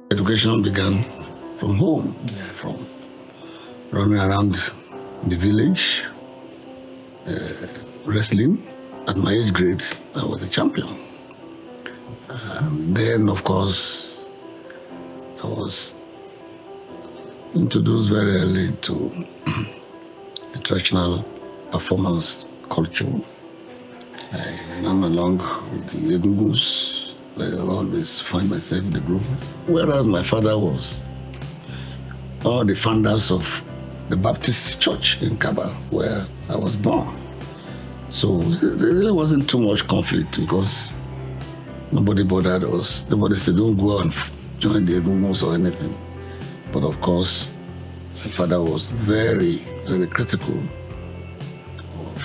Education began from home, from running around the village, wrestling. At my age grade, I was a champion. And then, of course, I was introduced very early into the traditional performance culture. I ran along with the Egungus. I always find myself in the group. Whereas my father was all the founders of the Baptist church in Kabal, where I was born. So there really wasn't too much conflict because nobody bothered us. Nobody said, don't go and join the Egungus or anything. But of course, my father was very, very critical of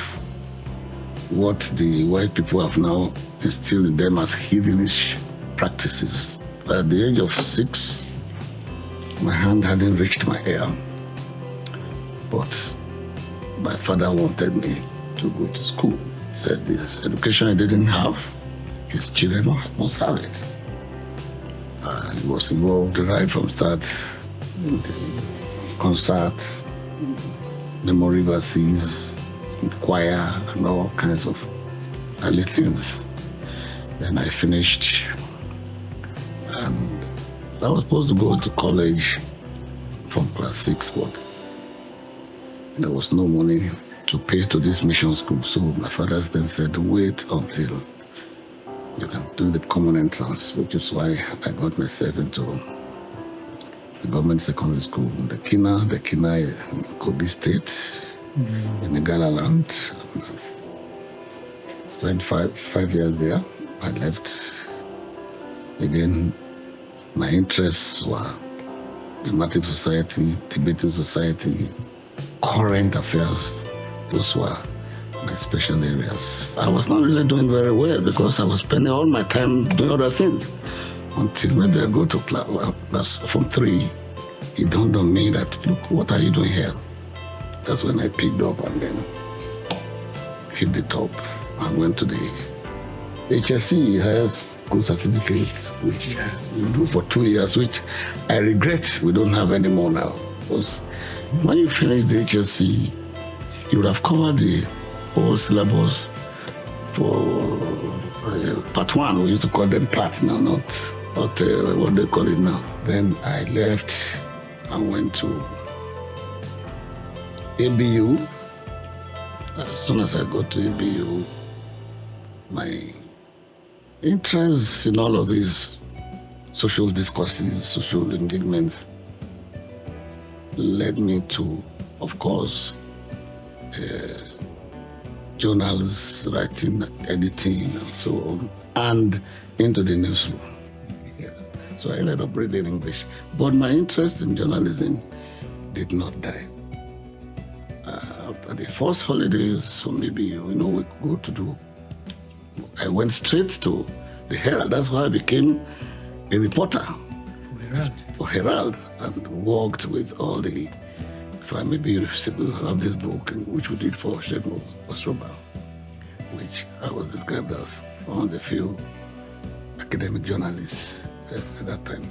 what the white people have now instilled in them as heathenish practices. At the age of 6, my hand hadn't reached my ear, but my father wanted me to go to school. He said this education I didn't have, his children must have it. He was involved right from start in the concerts, memory verses, choir, and all kinds of early things. Then I finished, and I was supposed to go to college from class 6, but there was no money to pay to this mission school. So my father then said, wait until you can do the common entrance, which is why I got myself into the government secondary school in the Kina in Kogi State, in the Gala land. Spent five years there. I left. Again, my interests were dramatic society, Tibetan society, current affairs. Those were my special areas. I was not really doing very well because I was spending all my time doing other things. Until maybe I go to class from 3, it dawned on me that, look, what are you doing here? That's when I picked up and then hit the top and went to the HSC, higher school certificate, which we do for 2 years, which I regret we don't have anymore now. Because when you finish the HSC, you would have covered the whole syllabus for part 1. We used to call them part now, not what they call it now. Then I left and went to ABU. As soon as I got to ABU, my interest in all of these social discourses, social engagements, led me to, of course, journals, writing, editing, and so on, and into the newsroom. Yeah. So I ended up reading English. But my interest in journalism did not die. After the first holidays, so maybe, we could go to do, I went straight to the Herald. That's why I became a reporter for Herald and worked with all the, maybe you have this book, which we did for Sheikh Osroba, which I was described as one of the few academic journalists at that time.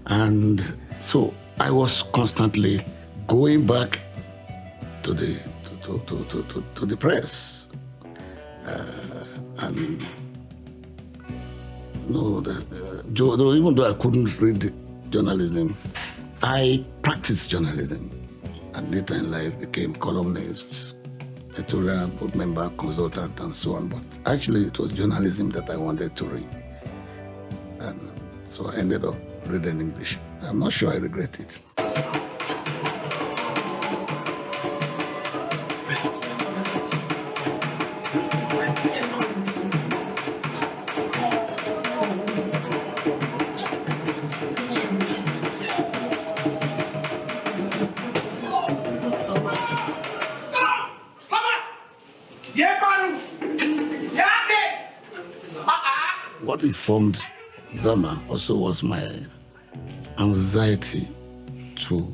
And so I was constantly going back to the press. And even though I couldn't read journalism, I practiced journalism. And later in life became columnist, editorial board member, consultant, and so on. But actually, it was journalism that I wanted to read. And so I ended up reading English. I'm not sure I regret it. What if performed drama also was my anxiety to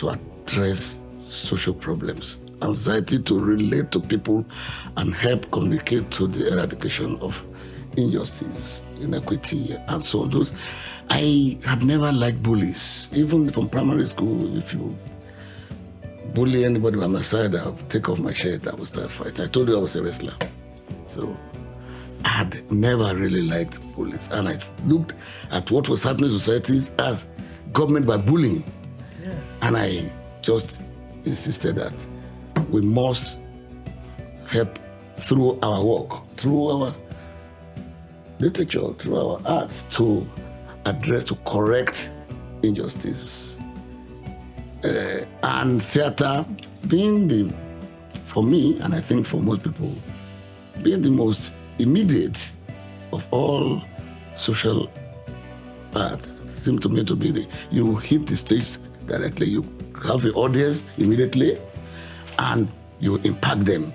address social problems, anxiety to relate to people and help communicate to the eradication of injustice, inequity, and so on. I had never liked bullies. Even from primary school, if you bully anybody by my side, I'll take off my shirt, I will start fighting. I told you I was a wrestler. So I had never really liked bullies. And I looked at what was happening in societies as government by bullying. Yeah. And I just insisted that we must help through our work, through our literature, through our art, to address, to correct injustice. And theater being for me, and I think for most people, being the most immediate of all social art, seems to me to be you hit the stage directly, you have the audience immediately, and you impact them.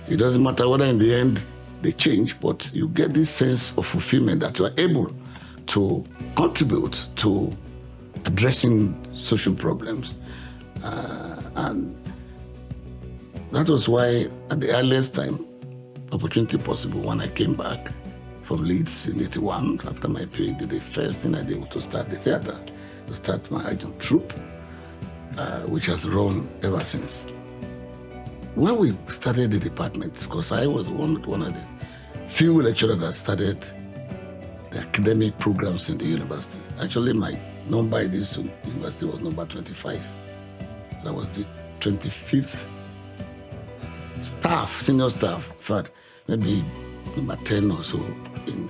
It doesn't matter whether in the end they change, but you get this sense of fulfillment that you are able to contribute to addressing social problems. And that was why at the earliest time, opportunity possible, when I came back from Leeds in 81, after my PhD, the first thing I did was to start the theater, to start my adjunct troupe, which has run ever since. When we started the department, because I was one of the few lecturers that started the academic programs in the university. Actually, my number in this university was number 25. So I was the 25th staff, senior staff, in fact, maybe number 10 or so in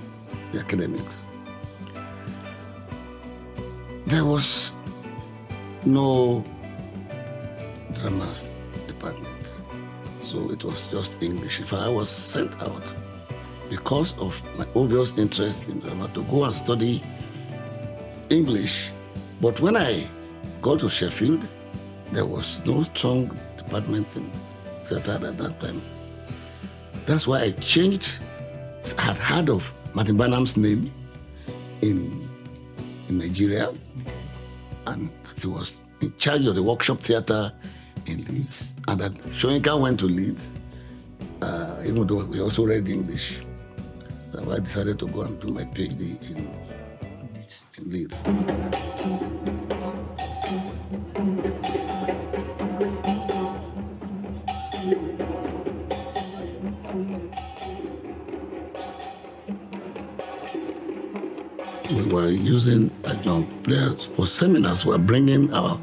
the academics. There was no drama department, so it was just English. If I was sent out because of my obvious interest in drama to go and study English, but when I got to Sheffield, there was no strong department in theater at that time. That's why I changed. I had heard of Martin Barnum's name in Nigeria, and he was in charge of the workshop theater in Leeds, and that Soyinka went to Leeds, even though we also read English. So I decided to go and do my PhD in Leeds. We were using adjunct players for seminars. We were bringing our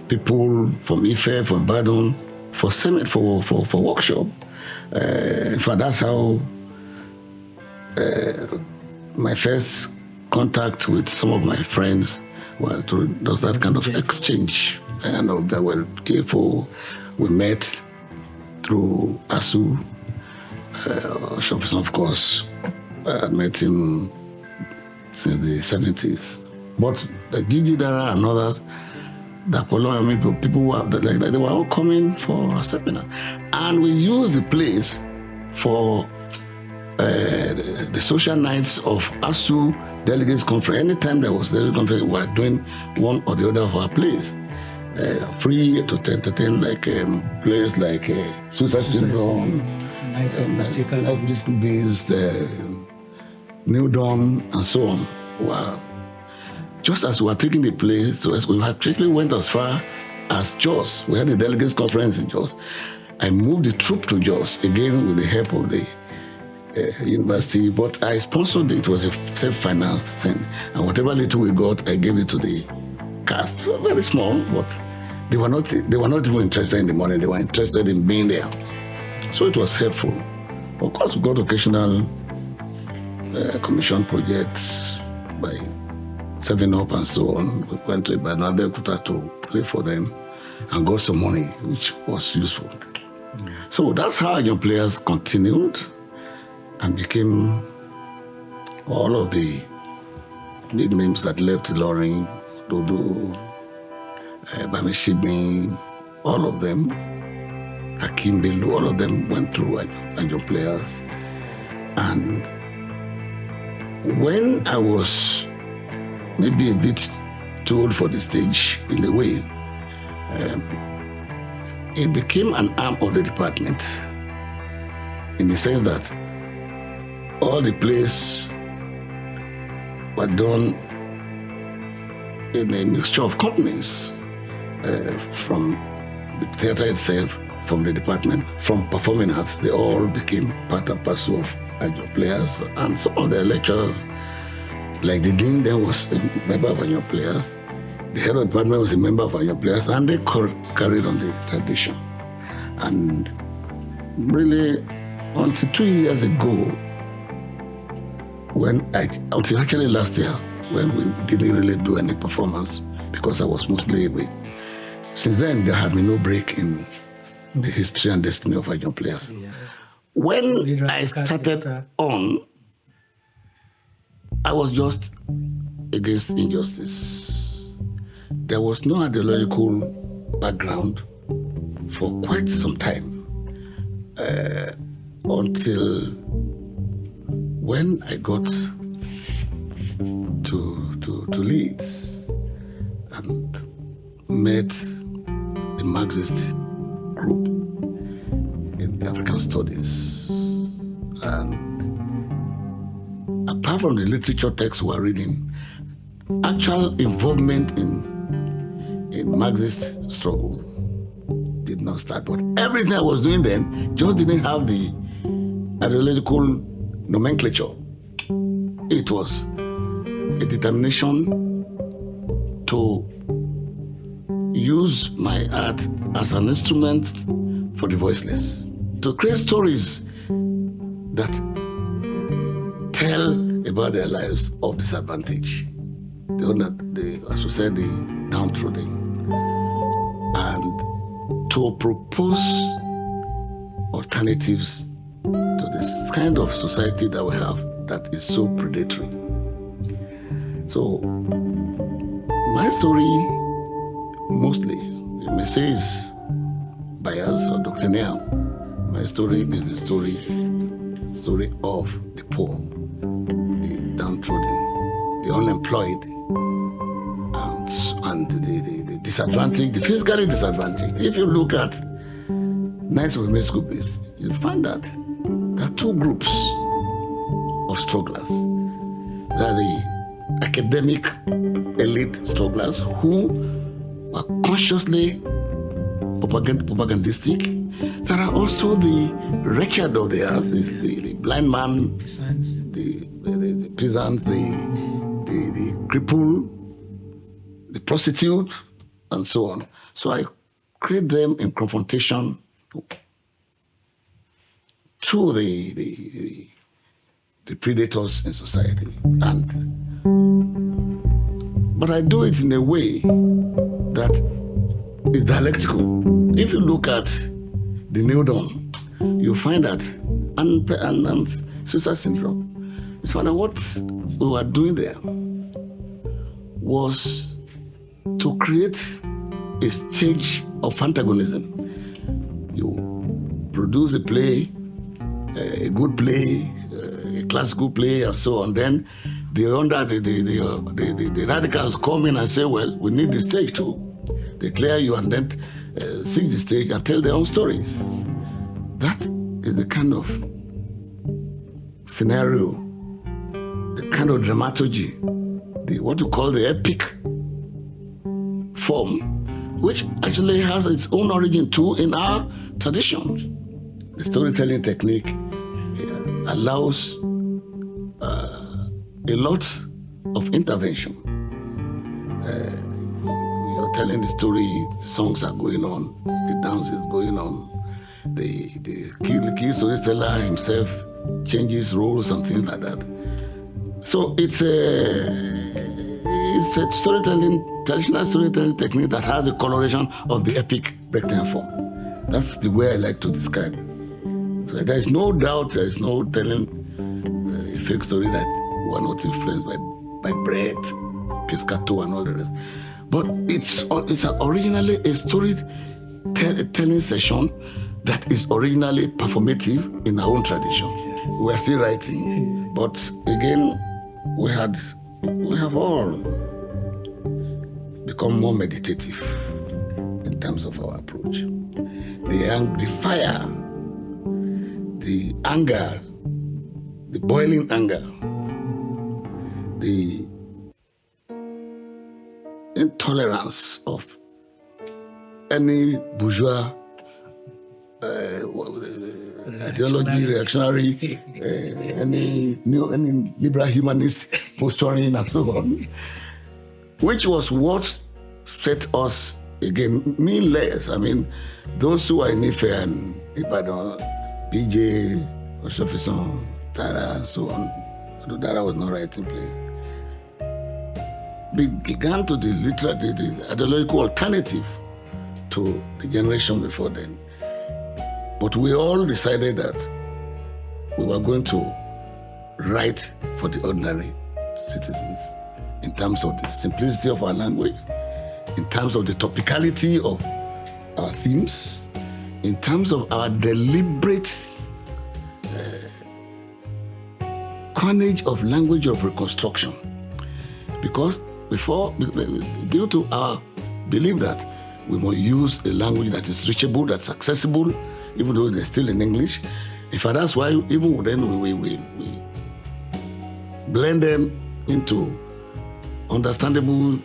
people from Ife, from Badon, for workshop. In fact, that's how my first contact with some of my friends was that kind of exchange. And they were careful. We met through ASU. Of course, I met him since the 70s. But the Gigi Dara and others, people were they were all coming for a seminar. And we used the place for the social nights of ASU Delegates Conference. Anytime there was Delegates Conference, we were doing one or the other of our plays. Free to entertain plays like Suicide Syndrome, Beast, New Dawn, and so on. Wow. Just as we were taking the place, so as we actually went as far as Jos. We had a delegates conference in Jos. I moved the troupe to Jos, again with the help of the university, but I sponsored it. It was a self-financed thing. And whatever little we got, I gave it to the cast. Very small, but they were not even interested in the money. They were interested in being there. So it was helpful. Of course, we got occasional commission projects by 7up and so on. We went to Adeoti to play for them and got some money, which was useful. So that's how young players continued and became all of the big names that left Ilorin, Dodo, Bamishibin, all of them, Hakim Bello, all of them went through young players. And when I was maybe a bit too old for the stage, in a way, it became an arm of the department, in the sense that all the plays were done in a mixture of companies, from the theater itself, from the department, from performing arts. They all became part and parcel of adjunct players, and some of the lecturers, like the dean then was a member of adjunct players, the head of the department was a member of adjunct players, and they carried on the tradition. And really, until 2 years ago, until actually last year, when we didn't really do any performance because I was mostly away. Since then, there had been no break in the history and destiny of adjunct players. Yeah. When I started on, I was just against injustice. There was no ideological background for quite some time, until when I got to Leeds and met the Marxist group in the African Studies. And apart from the literature texts we were reading, actual involvement in Marxist struggle did not start. But everything I was doing then just didn't have the ideological nomenclature. It was a determination to use my art as an instrument for the voiceless, to create stories that tell about their lives of disadvantage, as we said, the downtrodden, and to propose alternatives to this kind of society that we have that is so predatory. So my story, mostly, you may say, is biased or doctrinaire. My story is the story of the poor, the downtrodden, the unemployed, and the disadvantaged, the physically disadvantaged. If you look at Nights of Middle School Beast, you'll find that there are two groups of strugglers. There are the academic elite strugglers who are consciously propagandistic. There are also the wretched of the earth, the blind man, the peasant, the cripple, the prostitute, and so on. So I create them in confrontation to the predators in society. But I do it in a way that is dialectical. If you look at the New Dawn, you find that, and suicide syndrome, it's funny, what we were doing there was to create a stage of antagonism. You produce a play, a good play, a classical play, and so on. Then the radicals come in and say, well, we need the stage too. They clear you and then sing the stage and tell their own stories. That is the kind of scenario, the kind of dramaturgy, what you call the epic form, which actually has its own origin too in our traditions. The storytelling technique allows a lot of intervention. You're telling the story, the songs are going on, the dance is going on, the key storyteller himself changes roles and things like that. So it's a traditional storytelling technique that has a coloration of the epic breakdown form. That's the way I like to describe it. So there is no doubt, there is no telling a fake story that we are not influenced by Brett, Piscator, and all the rest. But it's originally a storytelling session that is originally performative in our own tradition. we're still writing. But again, we have all become more meditative in terms of our approach. The fire, the anger, the boiling anger, the intolerance of any bourgeois ideology, reactionary, any liberal humanist posturing and so on, which was what set us again, me less. I mean, those who are in Ife and Ibadan, PJ, Oshofison, Tara, and so on, although Tara was not writing play, began to the ideological alternative to the generation before then. But we all decided that we were going to write for the ordinary citizens in terms of the simplicity of our language, in terms of the topicality of our themes, in terms of our deliberate carnage of language of reconstruction. Because due to our belief that we must use a language that is reachable, that's accessible, even though they're still in English. In fact, that's why even then we blend them into understandable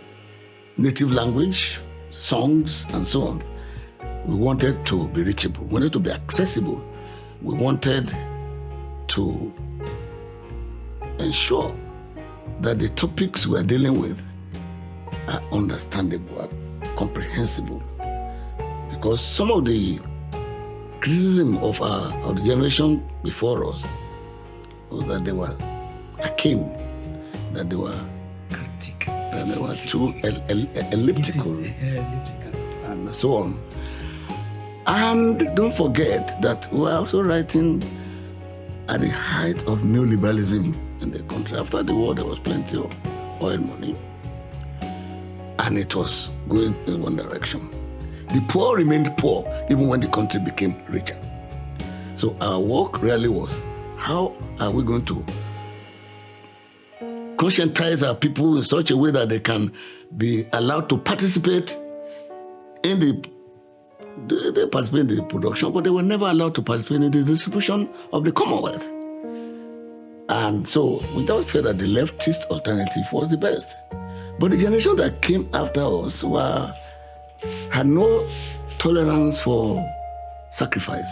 native language, songs, and so on. We wanted to be reachable. We wanted to be accessible. We wanted to ensure that the topics we're dealing with are understandable, are comprehensible. Because some of the criticism of the generation before us was that they were arcane, that they were cryptic, that they were too elliptical, and so on. And don't forget that we're also writing at the height of neoliberalism in the country. After the war, there was plenty of oil money, and it was going in one direction. The poor remained poor even when the country became richer. So our work really was, how are we going to conscientize our people in such a way that they can be allowed to participate in they participate in the production, but they were never allowed to participate in the distribution of the Commonwealth. And so we just felt that the leftist alternative was the best. But the generation that came after us had no tolerance for sacrifice.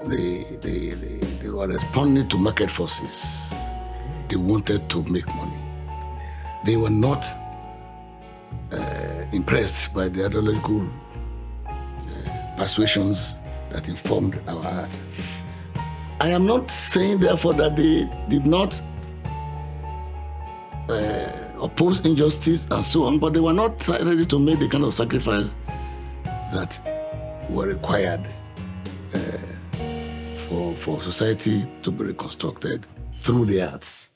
They were responding to market forces. They wanted to make money. They were not impressed by the ideological persuasions that informed our art. I am not saying, therefore, that they did not oppose injustice and so on, but they were not ready to make the kind of sacrifice that were required for society to be reconstructed through the arts.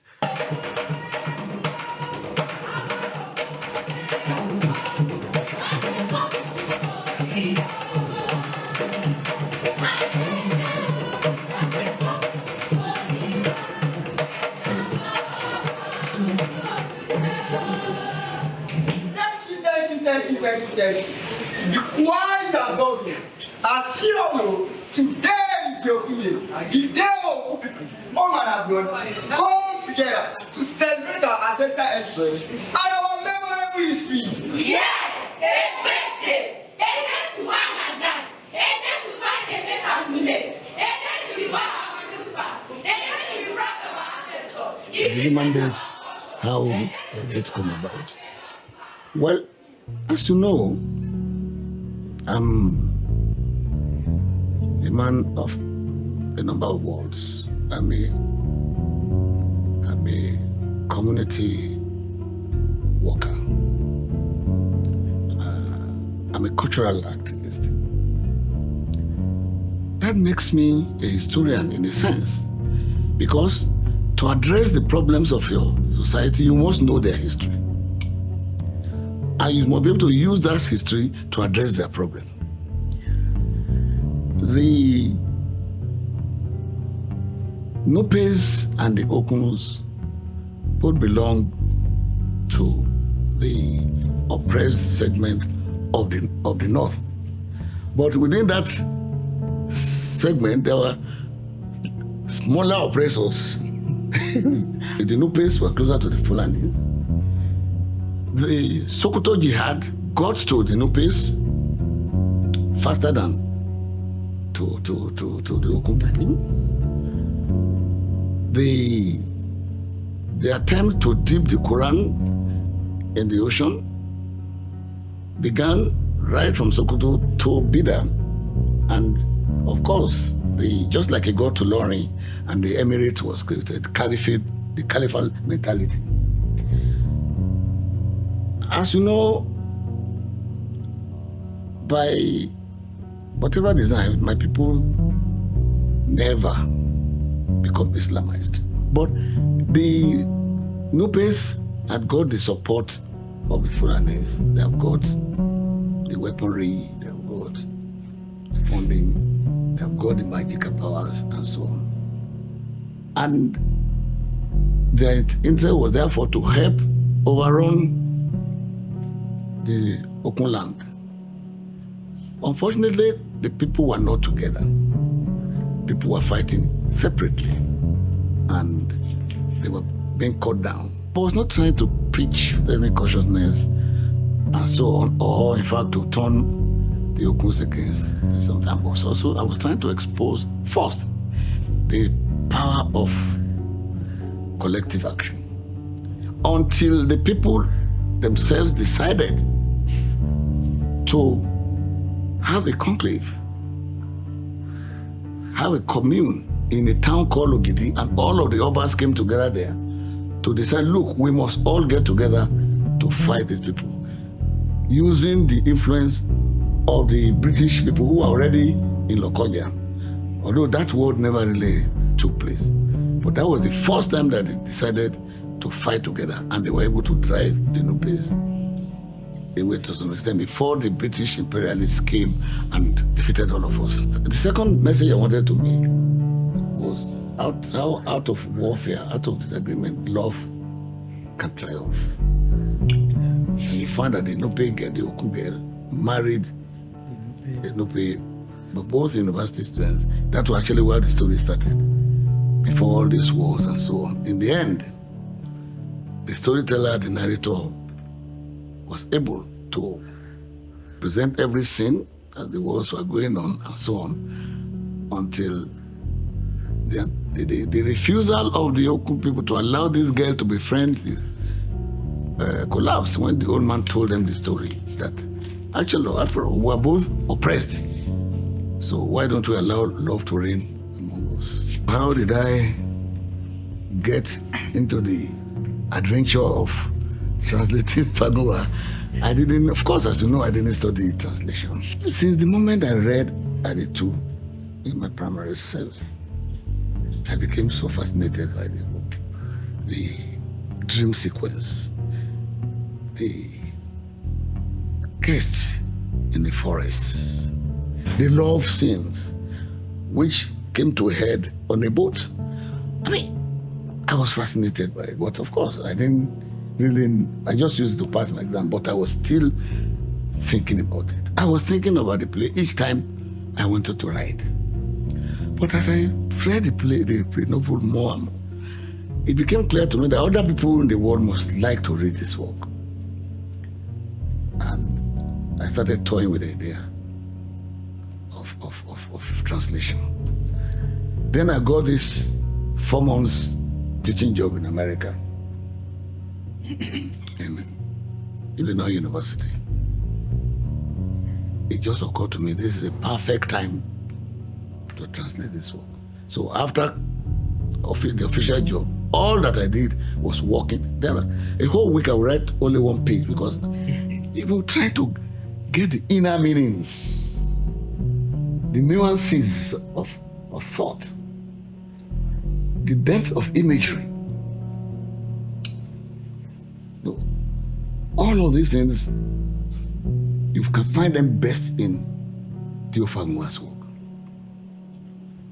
Thank you. Be quiet as always. As you all know, today is your evening. The day of Abiodun come together to celebrate our ancestral exploits and our memorable history. Yes, a great day. A day to one and done. A day to find a day as we made. A day to be one of our newspapers. A day to be proud of our ancestors. It really mandates how it come about. Well, as you know, I'm a man of a number of words. I'm a community worker. I'm a cultural activist. That makes me a historian in a sense, because to address the problems of your society, you must know their history. And you must be able to use that history to address their problem. The Nupes and the Okuns both belong to the oppressed segment of the North. But within that segment, there were smaller oppressors. The Nupes were closer to the Fulanis. The Sokoto Jihad got to the Nupes faster than to the Okun people. The attempt to dip the Quran in the ocean began right from Sokoto to Bida, and of course, just like it got to Lorry and the emirate was created, the caliphal mentality. As you know, by whatever design, my people never become Islamized. But the Nupes had got the support of the Fulanis. They have got the weaponry, they have got the funding, they have got the magical powers, and so on. And their interest was therefore to help overrun the Okun land. Unfortunately, the people were not together. People were fighting separately, and they were being cut down. I was not trying to preach any cautiousness and so on, or in fact to turn the Okuns against some time. Also, I was trying to expose first the power of collective action until the people themselves decided to have a conclave, have a commune in a town called Ogidi, and all of the Obas came together there to decide, look, we must all get together to fight these people, using the influence of the British people who were already in Lokoja, although that word never really took place. But that was the first time that they decided to fight together, and they were able to drive the Nupes away to some extent before the British imperialists came and defeated all of us. The second message I wanted to make was how out of warfare, out of disagreement, love can triumph. And you find that the Nupe girl, the Okun girl, married the Nupe, but both university students. That was actually where the story started, before all these wars and so on. In the end, the storyteller, the narrator, was able to present every scene as the wars were going on and so on, until the refusal of the Okun people to allow this girl to be friends collapsed when the old man told them the story that actually we are both oppressed. So why don't we allow love to reign among us? How did I get into the adventure of translating Fagoa? I didn't, of course, as you know, I didn't study translation. Since the moment I read Adeoti in my primary 7, I became so fascinated by the dream sequence, the guests in the forests, the love scenes, which came to a head on a boat. I mean, I was fascinated by it, but of course, I just used it to pass my exam, but I was still thinking about it. I was thinking about the play each time I wanted to write. But as I read the novel more and more, it became clear to me that other people in the world must like to read this work. And I started toying with the idea of translation. Then I got this 4 months teaching job in America, in Illinois University. It just occurred to me, this is a perfect time to translate this work. So after the official job, all that I did was working. There, a whole week I would write only 1 page, because if you try to get the inner meanings, the nuances of thought, the depth of imagery, all of these things, you can find them best in Theophagmua's work.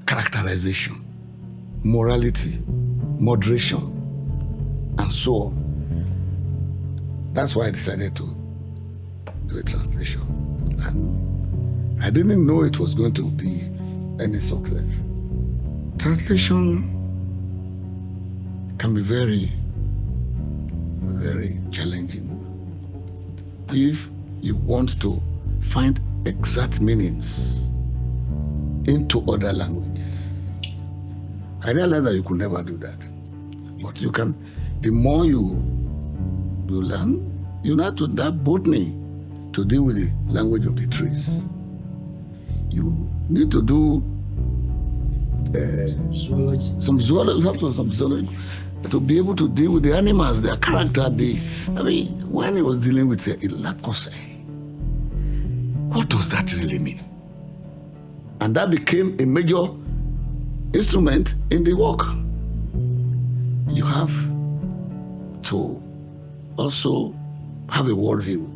Characterization, morality, moderation, and so on. That's why I decided to do a translation. And I didn't know it was going to be any success. Translation can be very, very challenging if you want to find exact meanings into other languages. I realized that you could never do that. But you can, the more you learn, you know, to that botany to deal with the language of the trees. You need to do some zoology, you have to do some zoology to be able to deal with the animals, their character. When he was dealing with Ilakose, what does that really mean? And that became a major instrument in the work. You have to also have a worldview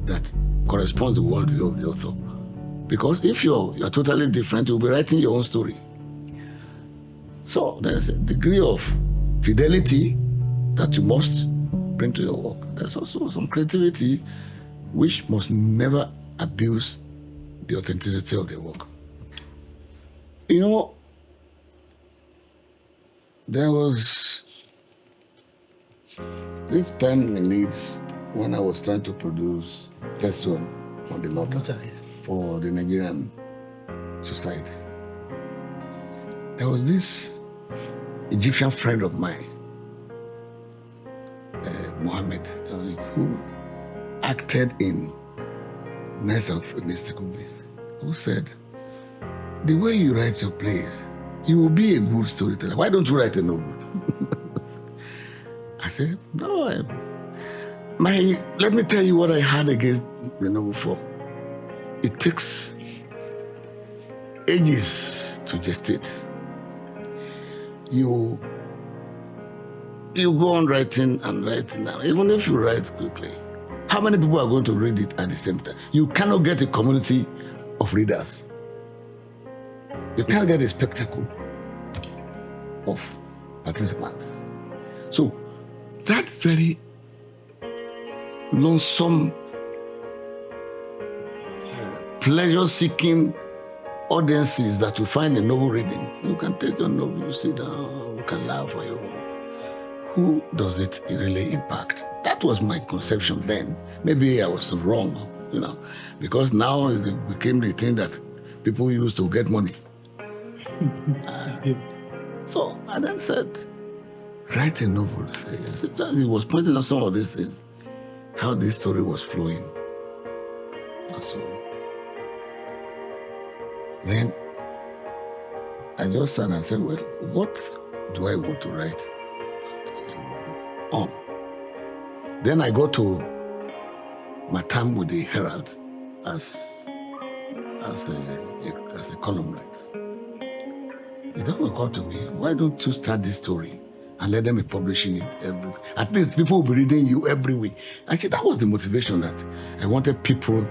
that corresponds to the worldview of the author. Because if you're totally different, you'll be writing your own story. So there's a degree of fidelity that you must bring to your work. There's also some creativity which must never abuse the authenticity of the work. You know, there was this time in Leeds when I was trying to produce Person on the Nota for the Nigerian society. There was this Egyptian friend of mine, Mohammed, who acted in Nights of a Mystical Beast, who said, the way you write your plays, you will be a good storyteller. Why don't you write a novel? I said, no, let me tell you what I had against the novel form. It takes ages to gestate. You go on writing and writing. Now, even if you write quickly, how many people are going to read it at the same time? You cannot get a community of readers. You can't get a spectacle of participants. So that very lonesome, pleasure-seeking audiences that you find in novel reading, you can take your novel, you sit down, you can laugh on your own. Who does it really impact? That was my conception then. Maybe I was wrong, because now it became the thing that people use to get money. So I then said, write a novel. He was pointing out some of these things, how this story was flowing. And so then I just sat and said, well, what do I want to write on? Then I go to my time with the Herald as a column writer. It then occurred to me, why don't you start this story and let them be publishing it at least people will be reading you every week. Actually, that was the motivation that I wanted people.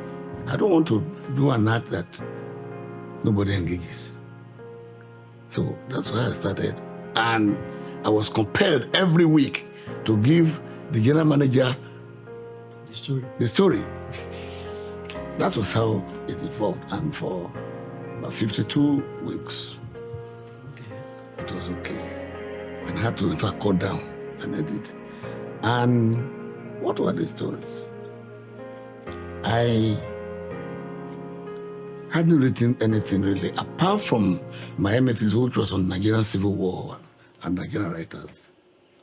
I don't want to do an act that nobody engages. So that's why I started. And I was compelled every week to give the general manager the story. That was how it evolved. And for about 52 weeks, it was okay. And I had to, in fact, cut down and edit. And what were the stories? I hadn't written anything really, apart from my thesis, which was on Nigerian Civil War and Nigerian writers.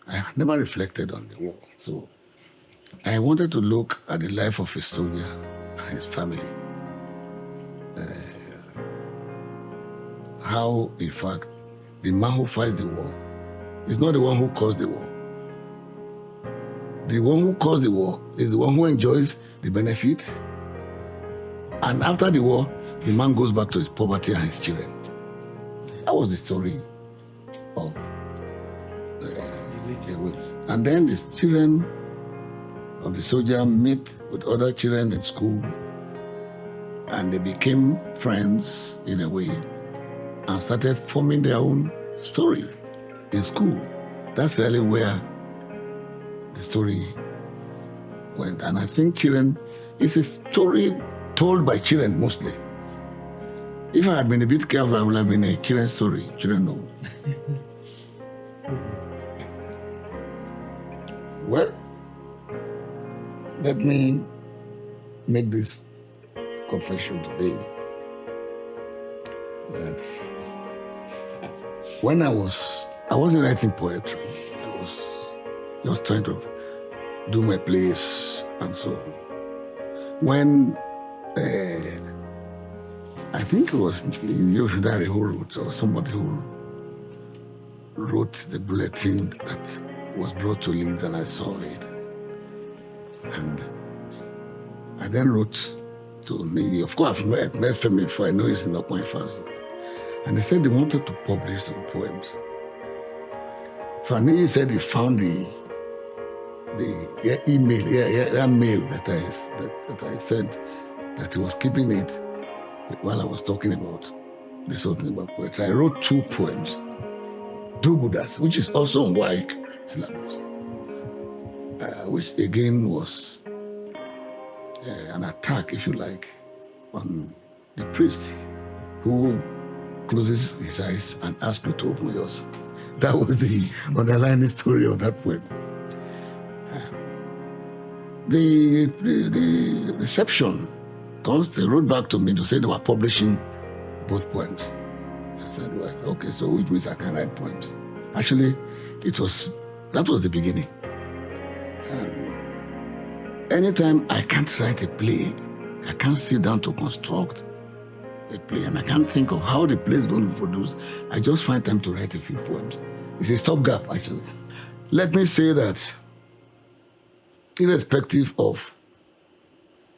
I had never reflected on the war. So I wanted to look at the life of a soldier and his family. How, in fact, the man who fights the war is not the one who caused the war. The one who caused the war is the one who enjoys the benefit. And after the war, the man goes back to his poverty and his children. That was the story of the Wales. And then the children of the soldier met with other children in school, and they became friends in a way and started forming their own story in school. That's really where the story went. And I think children, it's a story told by children mostly. If I had been a bit careful, I would have been a children's story. Children know. Well, let me make this confession today. That when I wasn't writing poetry. I was just trying to do my plays and so on. When I think it was Yoshidari who wrote, or somebody who wrote the bulletin that was brought to Leeds, and I saw it. And I then wrote to me, of course, I've met Femi before, I know he's in my family. And they said they wanted to publish some poems. Fani said he found the mail that I sent, that he was keeping it while I was talking about this whole thing about poetry. I wrote 2 poems, Do Buddhas, which is also on WAEC syllabus, which again was an attack, if you like, on the priest who closes his eyes and asks you to open yours. That was the underlying story of that poem. The reception, because they wrote back to me to say they were publishing both poems. I said, well, okay, so which means I can write poems. Actually, that was the beginning. Anytime I can't write a play, I can't sit down to construct a play, and I can't think of how the play is going to be produced, I just find time to write a few poems. It's a stopgap, actually. Let me say that irrespective of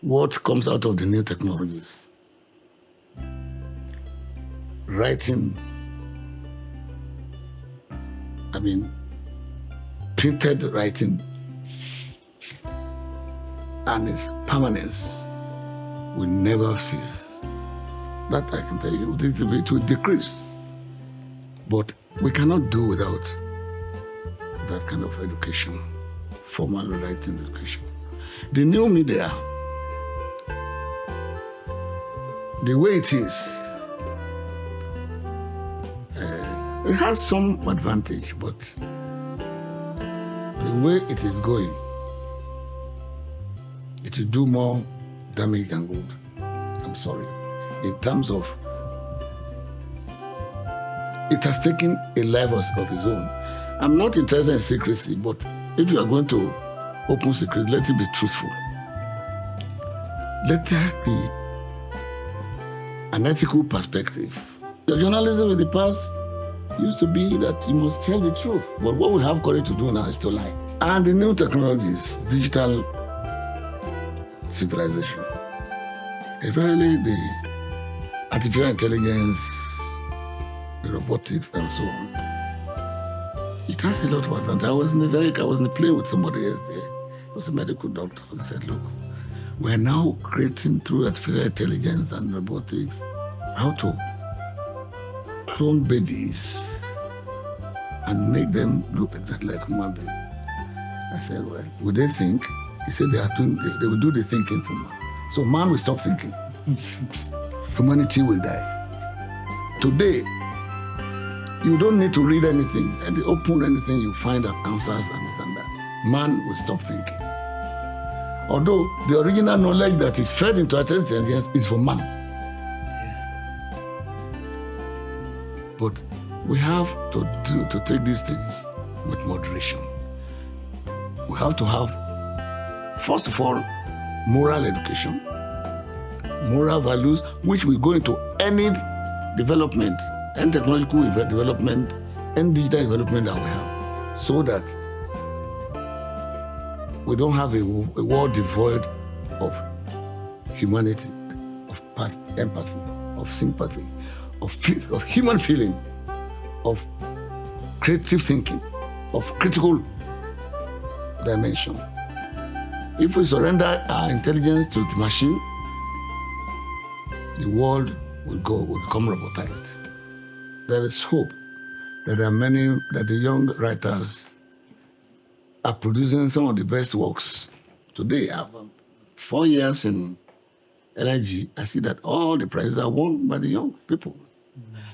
what comes out of the new technologies, writing, printed writing and its permanence will never cease. That I can tell you, it will decrease. But we cannot do without that kind of education, formal writing education. The new media, the way it is, it has some advantage, but the way it is going, it will do more damage than good. I'm sorry. In terms of, it has taken a life of its own. I'm not interested in secrecy, but if you are going to open secret, let it be truthful. Let there be an ethical perspective. The journalism in the past used to be that you must tell the truth, but what we have courage to do now is to lie. And the new technologies, digital civilization, especially the artificial intelligence, the robotics, and so on. It has a lot of advantage. I was in the plane with somebody yesterday. It was a medical doctor who said, look, we're now creating through artificial intelligence and robotics how to clone babies and make them look exactly like human beings. I said, well, would they think? He said they will do the thinking for man. So man will stop thinking. Humanity will die. Today, you don't need to read anything. And open anything, you find out answers and this and that. Man will stop thinking. Although the original knowledge that is fed into artificial intelligence is for man. But we have to take these things with moderation. We have to have, first of all, moral education, moral values, which will go into any development, and technological development, and digital development that we have, so that we don't have a world devoid of humanity, of empathy, of sympathy, of human feeling, of creative thinking, of critical dimension. If we surrender our intelligence to the machine, the world will become robotized. There is hope that there are many, that the young writers are producing some of the best works. Today, after 4 years in LNG, I see that all the prizes are won by the young people.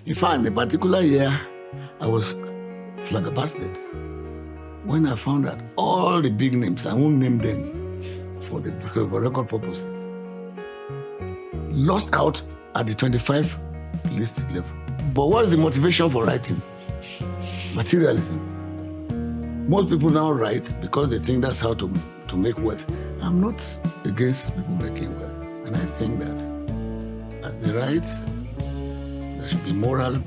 In fact, in a particular year, I was flabbergasted when I found that all the big names, I won't name them for record purposes, lost out at the 25 list level. But what's the motivation for writing? Materialism. Most people now write because they think that's how to make wealth. I'm not against people making wealth. And I think that as they write, there should be moral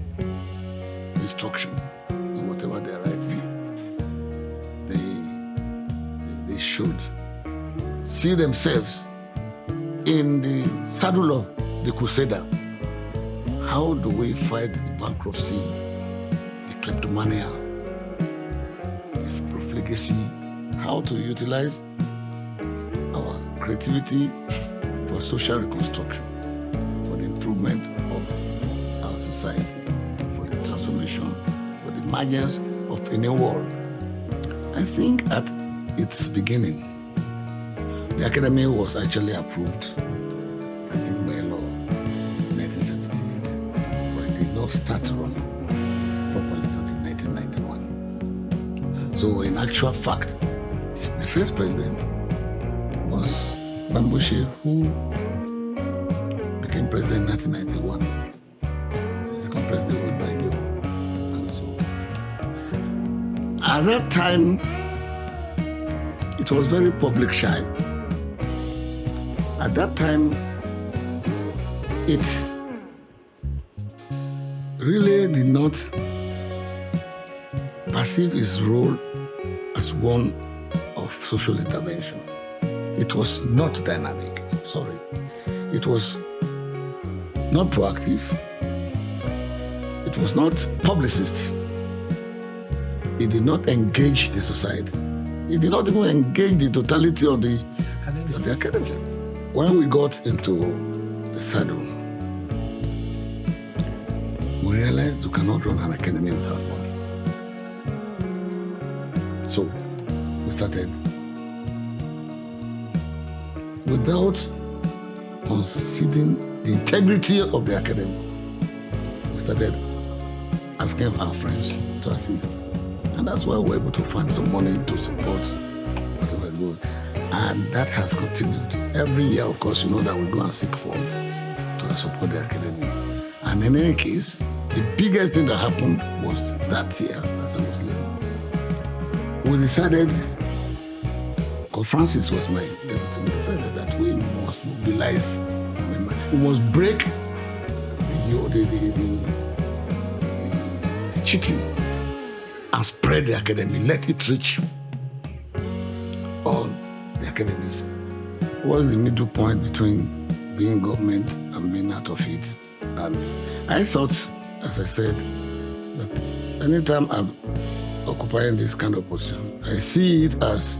instruction in whatever they're writing. They should see themselves in the saddle of the crusader. How do we fight the bankruptcy, the kleptomania, the profligacy? How to utilize our creativity for social reconstruction, for the improvement of our society, for the transformation, for the emergence of a new world. I think at its beginning, the academy was actually approved, I think by law, 1978, but it did not start running properly until 1991. So in actual fact, the first president was Bambushe, who became president in 1991. The second president was Banjo. And so, at that time, it was very public shy. At that time, it really did not perceive its role as one of social intervention. It was not dynamic, sorry. It was not proactive. It was not publicist. It did not engage the society. It did not even engage the totality of the academy. When we got into the saddle, we realized we cannot run an academy without money. So we started without conceding the integrity of the academy. We started asking our friends to assist. And that's why we were able to find some money to support whatever we do. And that has continued. Every year, of course, you know that we go and seek funds to support the academy. And in any case, the biggest thing that happened was that year, as I was living. We decided, because Francis was my deputy, we decided that we must mobilize, we must break the cheating and spread the academy, let it reach all the academies. What's the middle point between being government and being out of it? And I thought, as I said, that anytime I'm occupying this kind of position, I see it as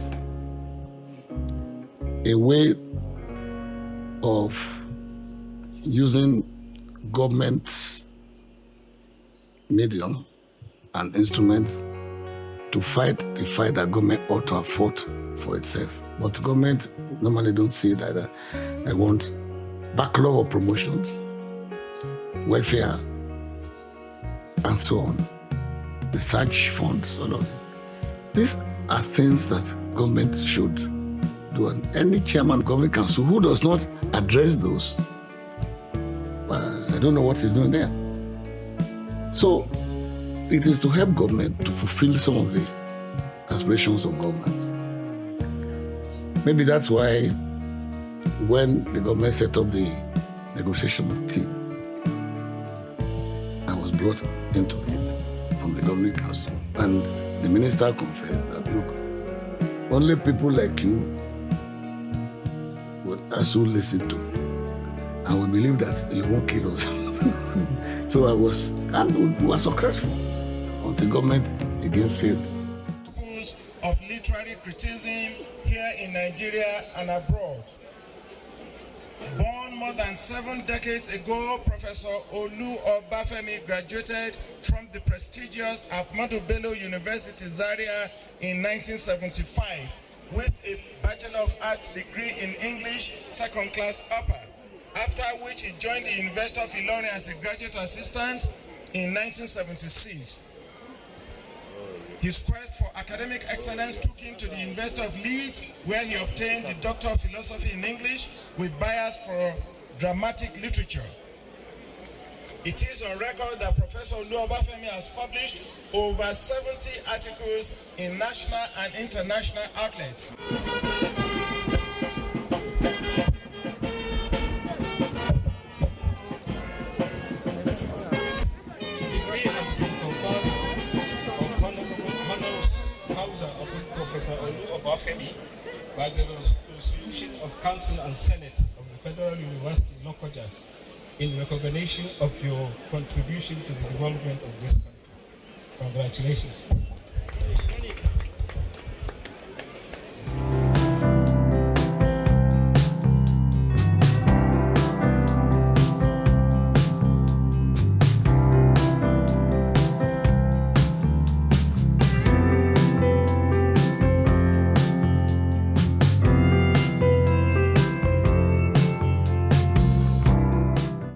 a way of using government's medium and instruments to fight the fight that government ought to have fought for itself. But government normally don't see it like that. I want backlog of promotions, welfare, and so on. Research funds, all of this. These are things that government should do. And any chairman of government council who does not address those, well, I don't know what he's doing there. So it is to help government to fulfill some of the aspirations of government. Maybe that's why when the government set up the negotiation team, I was brought into it from the government council. And the minister confessed that, look, only people like you will also listen to. And we believe that you won't kill us. So and we were successful until government again failed. Of literary criticism here in Nigeria and abroad, born more than 7 decades ago, Professor Olu Obafemi graduated from the prestigious Ahmadu Bello University, Zaria in 1975 with a Bachelor of Arts degree in English, second class upper, after which he joined the University of Ilorin as a graduate assistant in 1976. His quest for academic excellence took him to the University of Leeds, where he obtained the Doctor of Philosophy in English with bias for dramatic literature. It is on record that Professor Olu Obafemi has published over 70 articles in national and international outlets. Professor Olu Obafemi by the resolution of Council and Senate of the Federal University Lokoja in recognition of your contribution to the development of this country. Congratulations.